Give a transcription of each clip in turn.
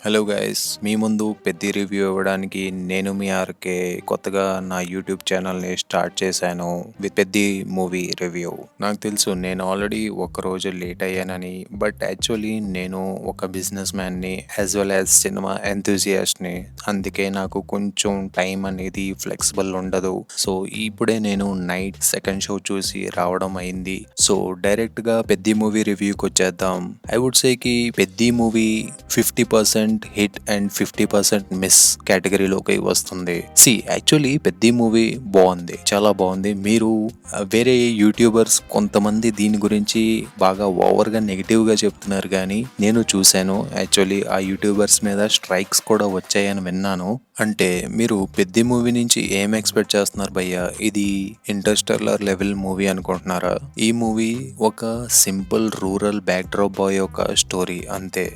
Hello guys, మీ ముందు పెద్ద review ఇవ్వడానికి నేను మీ ఆర్కే కొత్తగా నా యూట్యూబ్ ఛానల్ని స్టార్ట్ చేశాను విత్ పెద్ద మూవీ రివ్యూ. నాకు తెలుసు నేను ఆల్రెడీ ఒక రోజు లేట్ అయ్యానని, బట్ యాక్చువల్లీ నేను ఒక బిజినెస్ మ్యాన్ని యాజ్ వెల్ యాజ్ సినిమా ఎంతూజియాస్ట్ని. అందుకే నాకు కొంచెం టైం అనేది ఫ్లెక్సిబుల్ ఉండదు. సో ఇప్పుడే నేను నైట్ సెకండ్ షో చూసి రావడం అయింది. సో డైరెక్ట్గా పెద్ద మూవీ రివ్యూకి వచ్చేద్దాం. ఐ వుడ్ సేకి పెద్ద మూవీ 50% హిట్ అండ్ 50% మిస్ కేటగిరీలోకి వస్తుంది. యాక్చువల్లీ పెద్ద మూవీ బాగుంది, చాలా బాగుంది. మీరు వేరే యూట్యూబర్స్ కొంతమంది దీని గురించి బాగా ఓవర్గా నెగిటివ్గా చెప్తున్నారు, కానీ నేను చూశాను. యాక్చువల్లీ ఆ యూట్యూబర్స్ మీద స్ట్రైక్స్ కూడా వచ్చాయని విన్నాను. అంటే మీరు పెద్ద మూవీ నుంచి ఏం ఎక్స్పెక్ట్ చేస్తున్నారు భయ్యా? ఇది ఇంటర్స్టెల్లార్ లెవెల్ మూవీ అనుకుంటున్నారా? ఈ మూవీ ఒక simple rural backdrop boy యొక్క స్టోరీ అంతే.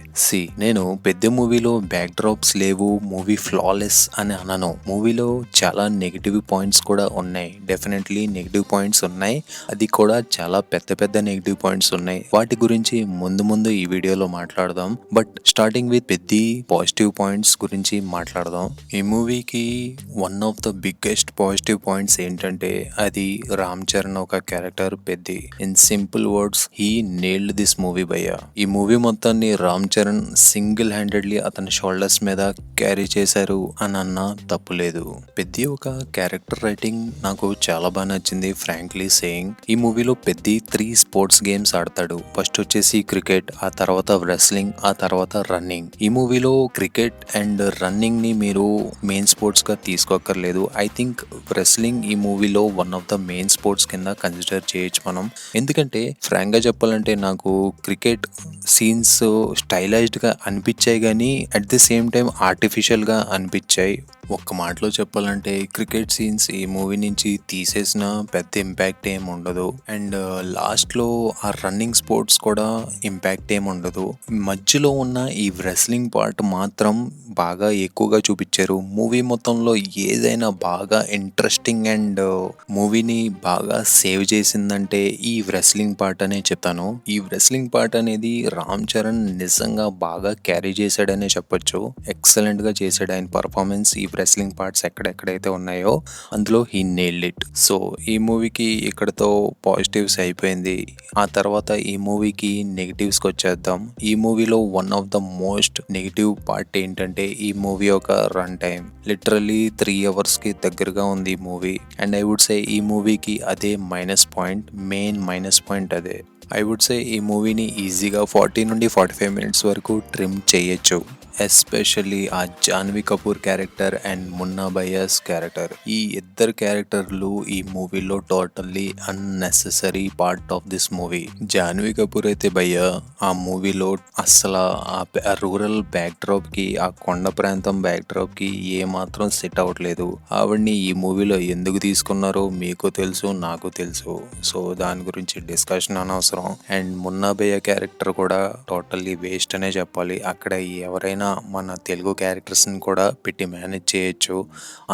నేను పెద్ద మూవీలో బ్యాక్ డ్రాప్స్ లేవు, మూవీ ఫ్లాలెస్ అని అనను. మూవీలో చాలా నెగిటివ్ పాయింట్స్ కూడా ఉన్నాయి. డెఫినెట్లీ నెగిటివ్ పాయింట్స్ ఉన్నాయి, అది కూడా చాలా పెద్ద పెద్ద నెగిటివ్ పాయింట్స్ ఉన్నాయి. వాటి గురించి ముందు ఈ వీడియోలో మాట్లాడదాం. బట్ స్టార్టింగ్ విత్ పెద్ద పాజిటివ్ పాయింట్స్ గురించి మాట్లాడదాం. ఈ మూవీకి one of the biggest positive points ఏంటంటే అది రామ్ చరణ్ ఒక క్యారెక్టర్ పెద్ద. In simple words, he nailed this movie భయ్యా. ఈ మూవీ మొత్తాన్ని రామ్ చరణ్ సింగిల్ హ్యాండెడ్లీ అతని షోల్డర్స్ మీద క్యారీ చేశారు అని అన్నా తప్పులేదు. పెద్ద ఒక క్యారెక్టర్ రైటింగ్ నాకు చాలా బాగా నచ్చింది, ఫ్రాంక్లీ సేయింగ్. ఈ మూవీలో పెద్ద 3 స్పోర్ట్స్ గేమ్స్ ఆడతాడు. ఫస్ట్ వచ్చేసి క్రికెట్, ఆ తర్వాత రెస్లింగ్, ఆ తర్వాత రన్నింగ్. ఈ మూవీలో క్రికెట్ అండ్ రన్నింగ్ ని మీరు మెయిన్ స్పోర్ట్స్ గా తీసుకోక్కర్లేదు. ఐ థింక్ రెస్లింగ్ ఈ మూవీలో one of the main sports కింద కన్సిడర్ చేయొచ్చు మనం. ఎందుకంటే ఫ్రాంక్ గా చెప్పాలంటే నాకు క్రికెట్ సీన్స్ స్టైలైజ్డ్ గా అనిపించాయి, కానీ at the same time artificial గా అనిపించాయి. ఒక్క మాటలో చెప్పాలంటే క్రికెట్ సీన్స్ ఈ మూవీ నుంచి తీసేసిన పెద్ద ఇంపాక్ట్ ఏం ఉండదు. అండ్ లాస్ట్లో ఆ రన్నింగ్ స్పోర్ట్స్ కూడా ఇంపాక్ట్ ఏం ఉండదు. మధ్యలో ఉన్న ఈ రెస్లింగ్ పార్ట్ మాత్రం బాగా ఎక్కువగా చూపించారు. మూవీ మొత్తంలో ఏదైనా బాగా ఇంట్రెస్టింగ్ అండ్ మూవీని బాగా సేవ్ చేసిందంటే ఈ రెస్లింగ్ పార్ట్ అనే చెప్తాను. ఈ రెస్లింగ్ పార్ట్ అనేది రామ్ చరణ్ నిజంగా బాగా క్యారీ చేశాడనే చెప్పొచ్చు. ఎక్సలెంట్ గా చేశాడు ఆయన పర్ఫార్మెన్స్. ఈ రెస్లింగ్ పార్ట్స్ ఎక్కడెక్కడైతే ఉన్నాయో అందులో హీ నేల్డ్ ఇట్. సో ఈ మూవీకి ఇక్కడతో పాజిటివ్స్ అయిపోయింది. ఆ తర్వాత ఈ మూవీకి నెగిటివ్స్కి వచ్చేద్దాం. ఈ మూవీలో one of the most negative part ఏంటంటే ఈ మూవీ ఒక రన్ టైం లిటరల్లీ 3 hours కి దగ్గరగా ఉంది ఈ movie. And I would say ఈ మూవీకి అదే minus point, main minus point అదే. ఐ వుడ్ సే ఈ మూవీని ఈజీగా 40 నుండి 45 minutes వరకు ట్రిమ్ చేయొచ్చు. ఎస్పెషల్లీ ఆ జాన్వీ కపూర్ క్యారెక్టర్ అండ్ మున్నా భయ్యాస్ క్యారెక్టర్, ఈ ఇద్దరు క్యారెక్టర్లు ఈ మూవీలో totally unnecessary part of this movie. Janhvi Kapoor అయితే భయ్యా ఆ మూవీలో అస్సలు ఆ రూరల్ బ్యాక్ డ్రాప్ కి, ఆ కొండ ప్రాంతం బ్యాక్ డ్రాప్ కి ఏ మాత్రం సెట్ అవ్వట్లేదు. ఆవిడ్ని ఈ మూవీలో ఎందుకు తీసుకున్నారో మీకు తెలుసు, నాకు తెలుసు. సో దాని గురించి డిస్కషన్ అనవసరం. అండ్ మున్నా భయ్య క్యారెక్టర్ కూడా టోటల్లీ వేస్ట్ అనే చెప్పాలి. అక్కడ ఎవరైనా మన తెలుగు క్యారెక్టర్స్ని కూడా పెట్టి మేనేజ్ చేయొచ్చు.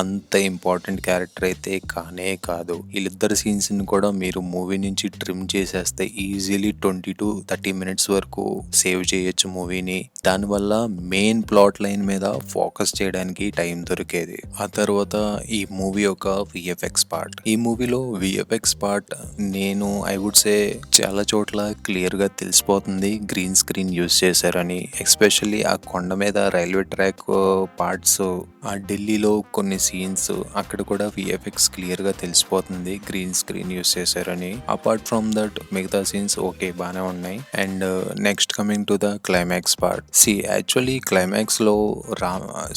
అంత ఇంపార్టెంట్ క్యారెక్టర్ అయితే కానే కాదు. వీళ్ళిద్దరు సీన్స్ని కూడా మీరు మూవీ నుంచి ట్రిమ్ చేసేస్తే ఈజీలీ 20 to 30 minutes వరకు సేవ్ చేయొచ్చు మూవీని. దానివల్ల మెయిన్ ప్లాట్ లైన్ మీద ఫోకస్ చేయడానికి టైం దొరికేది. ఆ తర్వాత ఈ మూవీ యొక్క విఎఫ్ఎక్స్ పార్ట్. ఈ మూవీలో విఎఫ్ఎక్స్ పార్ట్ నేను ఐ వుడ్ సే చాలా చోట్ల క్లియర్గా తెలిసిపోతుంది గ్రీన్ స్క్రీన్ యూజ్ చేశారని. ఎస్పెషల్లీ ఆ కొండ మీద రైల్వే ట్రాక్ పార్ట్స్, ఆ ఢిల్లీలో కొన్ని సీన్స్ అక్కడ కూడా విఎఫ్ఎక్స్ క్లియర్ గా తెలిసిపోతుంది గ్రీన్ స్క్రీన్ యూస్ చేశారని. అపార్ట్ ఫ్రమ్ దట్ మిగతా సీన్స్ ఓకే బానే ఉన్నాయి. And next coming to the climax part. Actually climax లో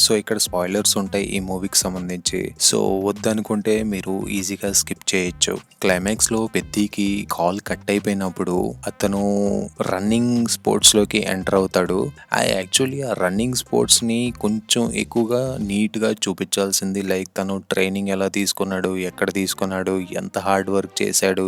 సో ఇక్కడ స్పాయిలర్స్ ఉంటాయి ఈ మూవీకి సంబంధించి. సో వద్దనుకుంటే మీరు ఈజీగా స్కిప్ చేయొచ్చు. క్లైమాక్స్ లో పెద్దికి కాల్ కట్ అయిపోయినప్పుడు అతను రన్నింగ్ స్పోర్ట్స్ లోకి ఎంటర్ అవుతాడు. యాక్చువల్లీ ఆ రన్నింగ్ స్పోర్ట్స్ ని కొంచెం ఎక్కువగా నీట్ గా చూపించాల్సింది. లైక్ తను ట్రైనింగ్ ఎలా తీసుకున్నాడు, ఎక్కడ తీసుకున్నాడు, ఎంత హార్డ్ వర్క్ చేశాడు,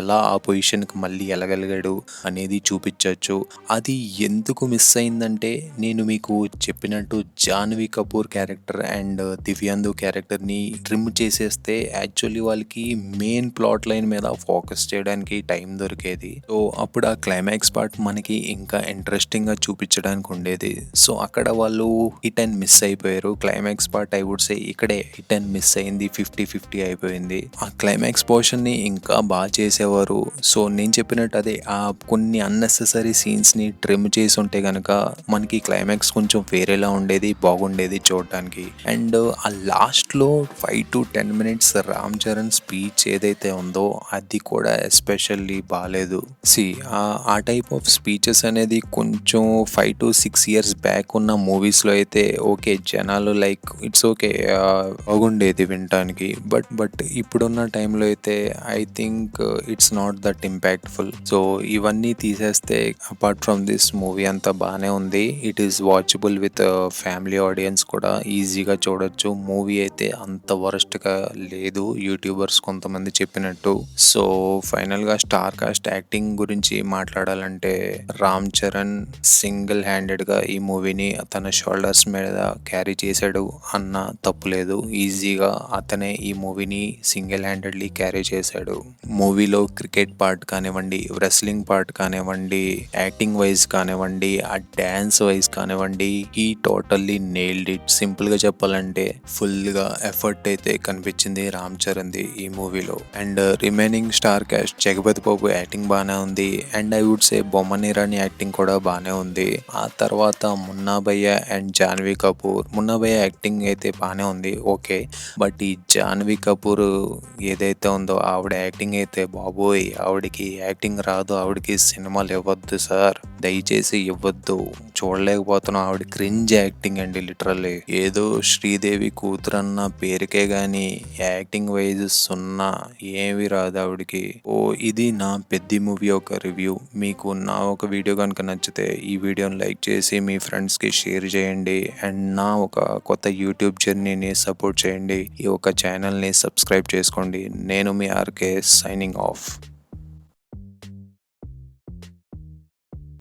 ఎలా ఆ పొజిషన్ కి మళ్ళీ వెళ్ళగలిగాడు అనేది చూపించవచ్చు. అది ఎందుకు మిస్ అయిందంటే నేను మీకు చెప్పినట్టు Janhvi Kapoor character and Divyendu character ని ట్రిమ్ చేసేస్తే యాక్చువల్లీ వాళ్ళకి మెయిన్ ప్లాట్ లైన్ మీద ఫోకస్ చేయడానికి టైం దొరికేది. సో అప్పుడు ఆ క్లైమాక్స్ పార్ట్ మనకి ఇంకా ఇంట్రెస్టింగ్ గా చూపించడానికి ఉండేది. సో అక్కడ వాళ్ళు హిట్ అండ్ మిస్ అయిపోయారు. Climax part I would say ఇక్కడే హిట్ అండ్ మిస్ అయింది. 50-50 అయిపోయింది. ఆ క్లైమాక్స్ పోర్షన్ ని ఇంకా బాగా చేసేవారు. సో నేను చెప్పినట్టు అదే ఆ కొన్ని అన్నెసెసరీ సీన్స్ ని ట్రిమ్ చేసి ఉంటే గనక మనకి క్లైమాక్స్ కొంచెం వేరేలా ఉండేది, బాగుండేది చూడడానికి. అండ్ ఆ లాస్ట్ లో 5 to 10 minutes Ram Charan speech ఏదైతే ఉందో అది కూడా ఎస్పెషల్లీ బాగాలేదు. ఆ టైప్ ఆఫ్ స్పీచెస్ అనేది కొంచెం 5 to 6 years బ్యాక్ ఉన్న మూవీస్లో అయితే ఓకే, జనాలు లైక్ ఇట్స్ ఓకే బాగుండేది వినటానికి. బట్ ఇప్పుడున్న టైంలో అయితే I think it's not that impactful. So ఇవన్నీ తీసేస్తే అపార్ట్ ఫ్రమ్ దిస్ మూవీ అంతా బాగానే ఉంది. It is watchable with family audience కూడా ఈజీగా చూడొచ్చు. మూవీ అయితే అంత వరస్ట్గా లేదు యూట్యూబర్స్ కొంతమంది చెప్పినట్టు. సో ఫైనల్గా స్టార్ కాస్ట్ యాక్టింగ్ గురించి మాట్లాడాలంటే రామ్ చరణ్ సింగిల్ హ్యాండెడ్గా ఈ మూవీని తన షోల్డర్స్ మీద క్యారీ చేశాడు అన్న తప్పులేదు. ఈజీగా అతనే ఈ మూవీని సింగిల్ హ్యాండెడ్లీ క్యారీ చేశాడు. మూవీలో క్రికెట్ పార్ట్ కానివ్వండి, రెస్లింగ్ పార్ట్ కానివ్వండి, యాక్టింగ్ వైజ్ కానివ్వండి, ఆ డ్యాన్స్ వైజ్ కానివ్వండి, ఈ టోటల్లీ నెయిల్డ్ ఇట్. సింపుల్గా చెప్పాలంటే ఫుల్గా ఎఫర్ట్ అయితే కనిపించింది రామ్ చరణ్ది ఈ మూవీలో. And remaining star cast Jagapathi Babu acting బాగానే ఉంది. And I would say Boman Irani acting కూడా బాగానే ఉంది. ఆ తర్వాత మున్నా భయ్య అండ్ జాన్వీ కపూర్. మున్నా భయ్య యాక్టింగ్ అయితే బాగానే ఉంది, ఓకే. బట్ ఈ జాన్వీ కపూర్ ఏదైతే ఉందో ఆవిడ యాక్టింగ్ అయితే బాబోయ్, ఆవిడకి యాక్టింగ్ రాదు, ఆవిడకి సినిమాలు ఇవ్వద్దు సార్, దయచేసి ఇవ్వద్దు. చూడలేకపోతున్నాం. ఆవిడ క్రింజ్ యాక్టింగ్ అండి లిటరల్లీ. ఏదో శ్రీదేవి కూతురన్న పేరుకే గాని యాక్టింగ్ వైజ్ సున్నా, ఏమి రాదు ఆవిడకి. ఇది నా పెద్ది మూవీ ఒక రివ్యూ. మీకు నా ఒక వీడియో కనుక నచ్చితే ఈ వీడియోని లైక్ చేసి మీ ఫ్రెండ్స్కి షేర్ చేయండి. అండ్ నా ఒక కొత్త యూట్యూబ్ జర్నీని సపోర్ట్ చేయండి. ఈ ఒక ఛానల్ని సబ్స్క్రైబ్ చేసుకోండి. నేను మీ ఆర్కే, సైనింగ్ ఆఫ్.